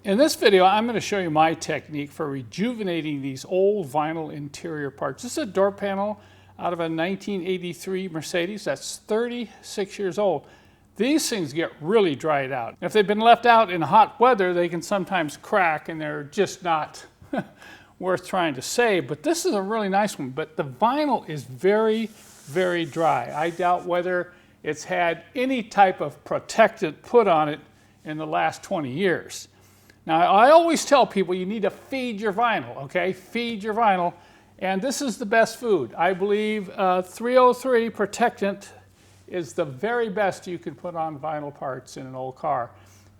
In this video, I'm going to show you my technique for rejuvenating these old vinyl interior parts. This is a door panel out of a 1983 Mercedes that's 36 years old. These things get really dried out. If they've been left out in hot weather, they can sometimes crack and they're just not worth trying to save. But this is a really nice one. But the vinyl is very, very dry. I doubt whether it's had any type of protectant put on it in the last 20 years. Now, I always tell people you need to feed your vinyl, okay? Feed your vinyl, and this is the best food. I believe 303 Protectant is the very best you can put on vinyl parts in an old car.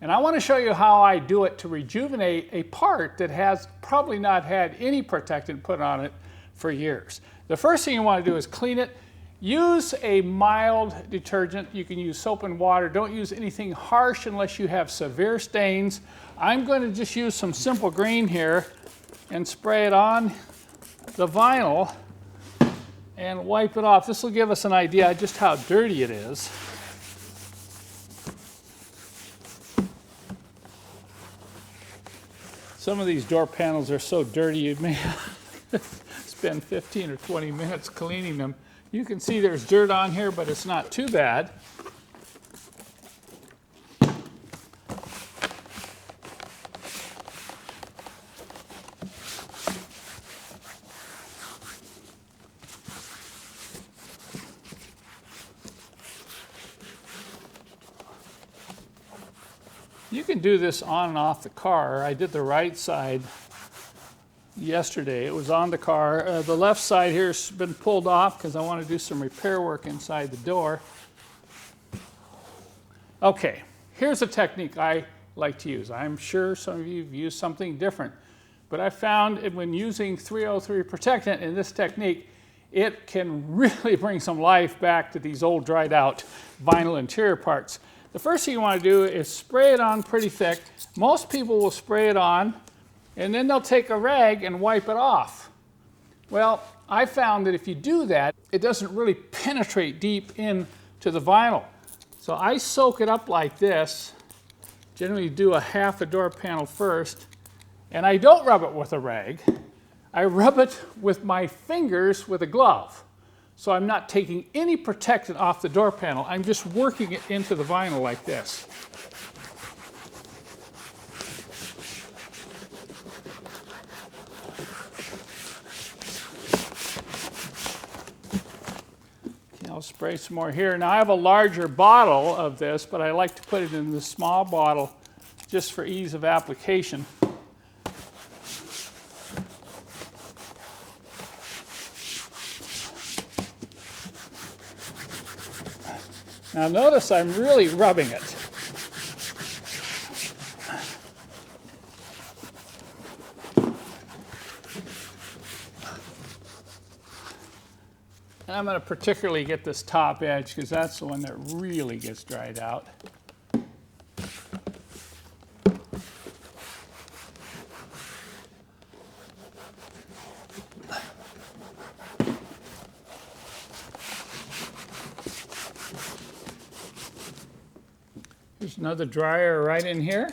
And I want to show you how I do it to rejuvenate a part that has probably not had any protectant put on it for years. The first thing you want to do is clean it. Use a mild detergent. You can use soap and water. Don't use anything harsh unless you have severe stains. I'm going to just use some simple green here and spray it on the vinyl and wipe it off. This will give us an idea just how dirty it is. Some of these door panels are so dirty you may spend 15 or 20 minutes cleaning them. You can see there's dirt on here, but it's not too bad. You can do this on and off the car. I did the right side yesterday. It was on the car. The left side here has been pulled off because I want to do some repair work inside the door. Okay, here's a technique I like to use. I'm sure some of you have used something different, but I found when using 303 Protectant in this technique, it can really bring some life back to these old dried out vinyl interior parts. The first thing you want to do is spray it on pretty thick. Most people will spray it on and then they'll take a rag and wipe it off. Well, I found that if you do that, it doesn't really penetrate deep into the vinyl. So I soak it up like this. Generally do a half a door panel first, and I don't rub it with a rag. I rub it with my fingers with a glove. So I'm not taking any protectant off the door panel. I'm just working it into the vinyl like this. Okay, I'll spray some more here. Now I have a larger bottle of this, but I like to put it in this small bottle just for ease of application. Now notice I'm really rubbing it. And I'm going to particularly get this top edge because that's the one that really gets dried out. There's another dryer right in here.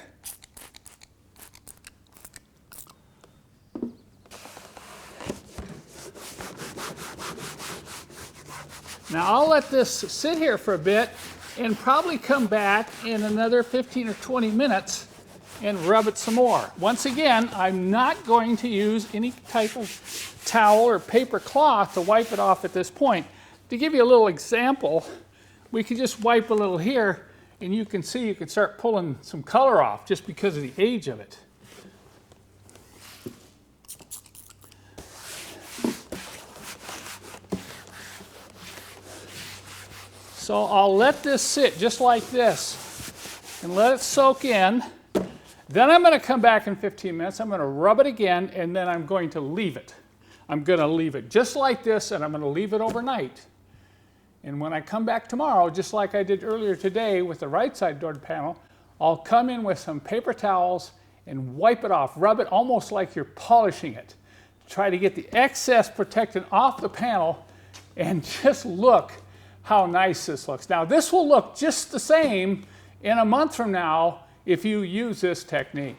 Now I'll let this sit here for a bit and probably come back in another 15 or 20 minutes and rub it some more. Once again, I'm not going to use any type of towel or paper cloth to wipe it off at this point. To give you a little example, we can just wipe a little here, and you can see you can start pulling some color off just because of the age of it. So I'll let this sit just like this and let it soak in. Then I'm going to come back in 15 minutes. I'm going to rub it again, and then I'm going to leave it. I'm going to leave it just like this, and I'm going to leave it overnight. And when I come back tomorrow, just like I did earlier today with the right side door panel, I'll come in with some paper towels and wipe it off. Rub it almost like you're polishing it. Try to get the excess protectant off the panel, and just look how nice this looks. Now, this will look just the same in a month from now if you use this technique.